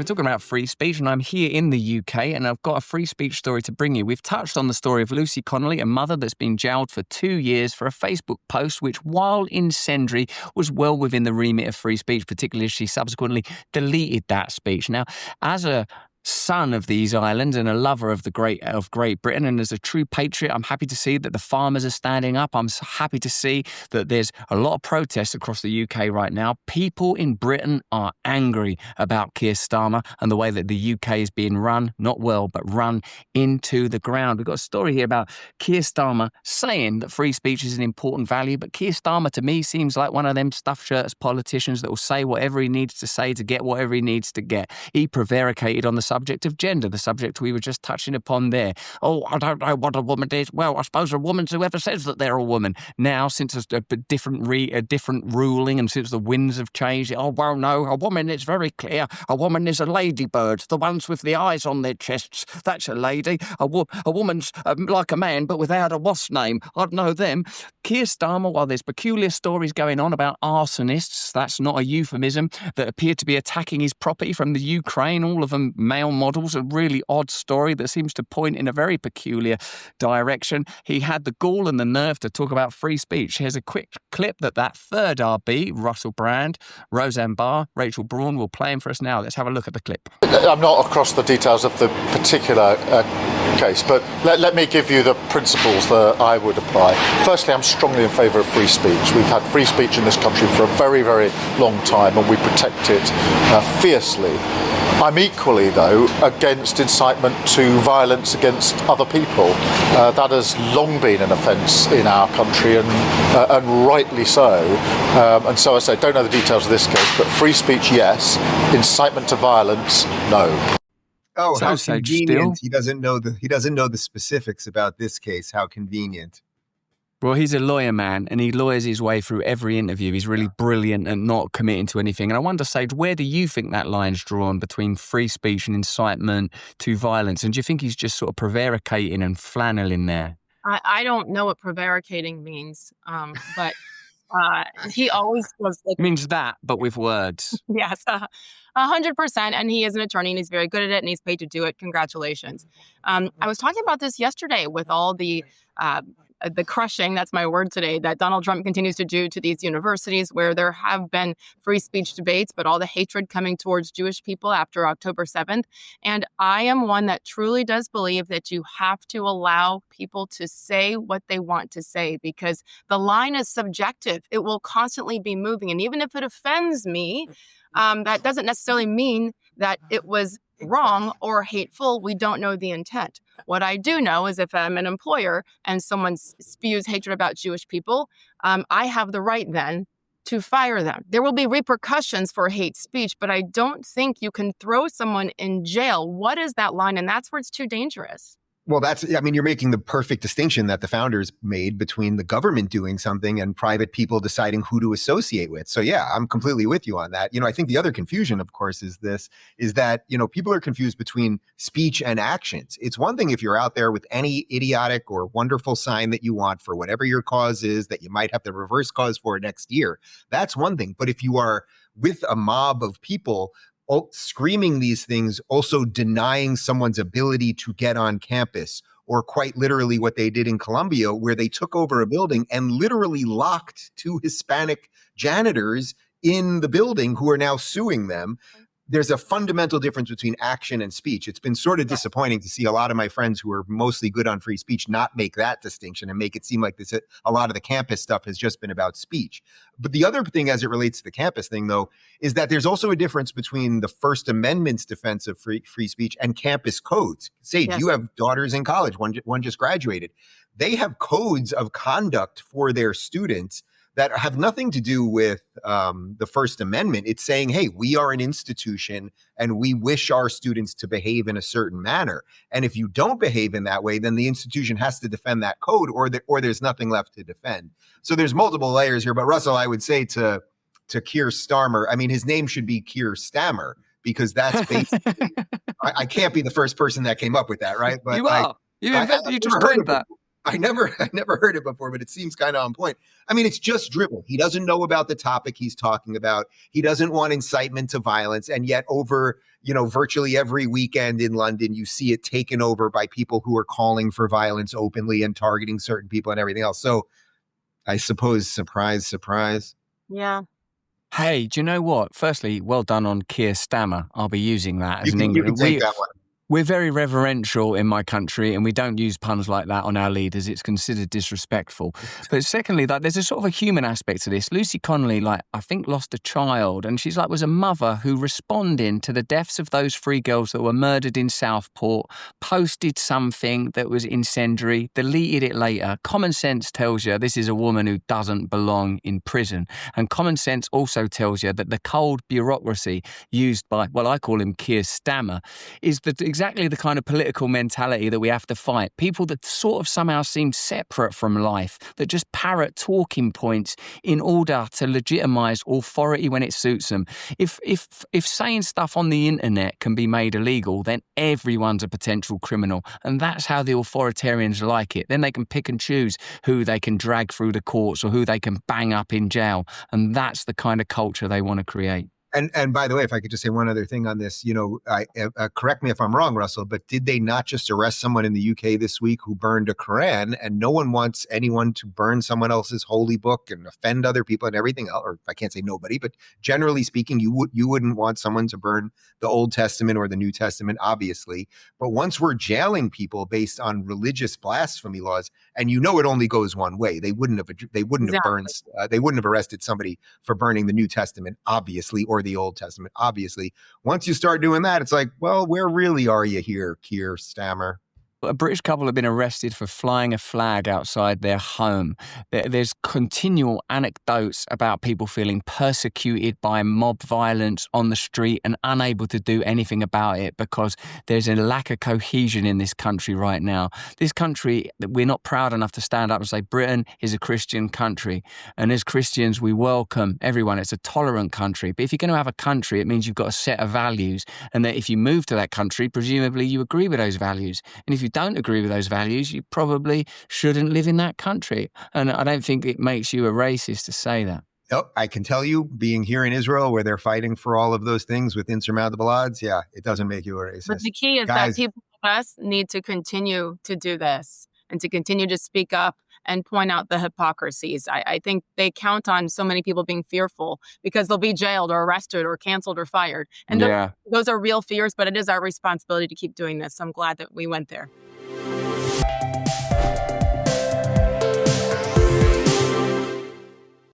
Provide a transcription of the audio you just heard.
talking about free speech, and I'm here in the UK, and I've got a free speech story to bring you. We've touched on the story of Lucy Connolly, a mother that's been jailed for 2 years for a Facebook post which, while incendiary, was well within the remit of free speech, particularly as she subsequently deleted that speech. Now, as a son of these islands and a lover of Great Britain, and as a true patriot, I'm happy to see that the farmers are standing up. I'm happy to see that there's a lot of protests across the UK right now. People in Britain are angry about Keir Starmer and the way that the UK is being run, not well, but run into the ground. We've got a story here about Keir Starmer saying that free speech is an important value, but Keir Starmer to me seems like one of them stuffed shirts politicians that will say whatever he needs to say to get whatever he needs to get. He prevaricated on the subject of gender, the subject we were just touching upon there. Oh, I don't know what a woman is. Well, I suppose a woman's whoever says that they're a woman. Now, since a different ruling and since the winds have changed, oh, well, no, a woman, it's very clear. A woman is a ladybird. The ones with the eyes on their chests, that's a lady. A woman's like a man, but without a wasp name. I'd know them. Keir Starmer, while there's peculiar stories going on about arsonists, that's not a euphemism, that appear to be attacking his property from the Ukraine, all of them male models, a really odd story that seems to point in a very peculiar direction. He had the gall and the nerve to talk about free speech. Here's a quick clip that third RB, Russell Brand, Roseanne Barr, Rachel Braun, will play him for us now. Let's have a look at the clip. I'm not across the details of the particular case, but let me give you the principles that I would apply. Firstly, I'm strongly in favour of free speech. We've had free speech in this country for a very, very long time, and we protect it fiercely. I'm equally, though, against incitement to violence against other people. That has long been an offence in our country, and rightly so. And so I say, don't know the details of this case, but free speech, yes. Incitement to violence, no. Oh, how convenient! Steele. He doesn't know the specifics about this case. How convenient. Well, he's a lawyer, man, and he lawyers his way through every interview. He's really brilliant at not committing to anything. And I wonder, Sage, where do you think that line's drawn between free speech and incitement to violence? And do you think he's just sort of prevaricating and flanneling there? I don't know what prevaricating means, but he always was like... It means that, but with words. Yes, 100%. And he is an attorney, and he's very good at it, and he's paid to do it. Congratulations. I was talking about this yesterday with all the crushing, that's my word today, that Donald Trump continues to do to these universities where there have been free speech debates, but all the hatred coming towards Jewish people after October 7th. And I am one that truly does believe that you have to allow people to say what they want to say, because the line is subjective. It will constantly be moving. And even if it offends me, that doesn't necessarily mean that it was wrong or hateful. We don't know the intent. What I do know is if I'm an employer and someone spews hatred about Jewish people, I have the right then to fire them. There will be repercussions for hate speech, but I don't think you can throw someone in jail. What is that line? And that's where it's too dangerous. Well, you're making the perfect distinction that the founders made between the government doing something and private people deciding who to associate with. So yeah, I'm completely with you on that. I think the other confusion, of course, is that, people are confused between speech and actions. It's one thing if you're out there with any idiotic or wonderful sign that you want for whatever your cause is that you might have the reverse cause for next year. That's one thing. But if you are with a mob of people screaming these things, also denying someone's ability to get on campus, or quite literally what they did in Colombia, where they took over a building and literally locked 2 Hispanic janitors in the building who are now suing them. There's a fundamental difference between action and speech. It's been sort of disappointing to see a lot of my friends who are mostly good on free speech not make that distinction and make it seem like a lot of the campus stuff has just been about speech. But the other thing as it relates to the campus thing, though, is that there's also a difference between the First Amendment's defense of free speech and campus codes. Sage, yes. You have daughters in college. One just graduated. They have codes of conduct for their students that have nothing to do with the First Amendment. It's saying, hey, we are an institution and we wish our students to behave in a certain manner. And if you don't behave in that way, then the institution has to defend that code, or there's nothing left to defend. So there's multiple layers here. But Russell, I would say to Keir Starmer, I mean, his name should be Keir Stammer, because that's basically, I can't be the first person that came up with that, right? But you are. You just coined that. I never heard it before, but it seems kind of on point. I mean, it's just dribble. He doesn't know about the topic he's talking about. He doesn't want incitement to violence. And yet over, virtually every weekend in London, you see it taken over by people who are calling for violence openly and targeting certain people and everything else. So I suppose, surprise, surprise. Yeah. Hey, do you know what? Firstly, well done on Keir Stammer. I'll be using that as You an can English. take that one. We're very reverential in my country, and we don't use puns like that on our leaders. It's considered disrespectful. But secondly, there's a sort of a human aspect to this. Lucy Connolly, I think lost a child, and she's was a mother who, responding to the deaths of those 3 girls that were murdered in Southport, posted something that was incendiary, deleted it later. Common sense tells you this is a woman who doesn't belong in prison. And common sense also tells you that the cold bureaucracy used by, I call him Keir Stammer, is exactly the kind of political mentality that we have to fight. People that sort of somehow seem separate from life, that just parrot talking points in order to legitimize authority when it suits them. If saying stuff on the internet can be made illegal, then everyone's a potential criminal. And that's how the authoritarians like it. Then they can pick and choose who they can drag through the courts or who they can bang up in jail. And that's the kind of culture they want to create. And by the way, if I could just say one other thing on this, correct me if I'm wrong, Russell, but did they not just arrest someone in the UK this week who burned a Quran? And no one wants anyone to burn someone else's holy book and offend other people and everything else. Or I can't say nobody, but generally speaking, you wouldn't want someone to burn the Old Testament or the New Testament, obviously. But once we're jailing people based on religious blasphemy laws, and it only goes one way, they wouldn't have burned, they wouldn't have arrested somebody for burning the New Testament, obviously, or the Old Testament, obviously. Once you start doing that, it's like, well, where really are you here, Keir Stammer? A British couple have been arrested for flying a flag outside their home. There's continual anecdotes about people feeling persecuted by mob violence on the street and unable to do anything about it because there's a lack of cohesion in this country right now. This country, we're not proud enough to stand up and say Britain is a Christian country. And as Christians, we welcome everyone. It's a tolerant country. But if you're going to have a country, it means you've got a set of values. And that if you move to that country, presumably you agree with those values. And if you don't agree with those values, you probably shouldn't live in that country. And I don't think it makes you a racist to say that. Oh, I can tell you, being here in Israel where they're fighting for all of those things with insurmountable odds, yeah, it doesn't make you a racist. But the key is that people like us need to continue to do this and to continue to speak up and point out the hypocrisies. I think they count on so many people being fearful because they'll be jailed or arrested or canceled or fired. And those are real fears, but it is our responsibility to keep doing this. So I'm glad that we went there.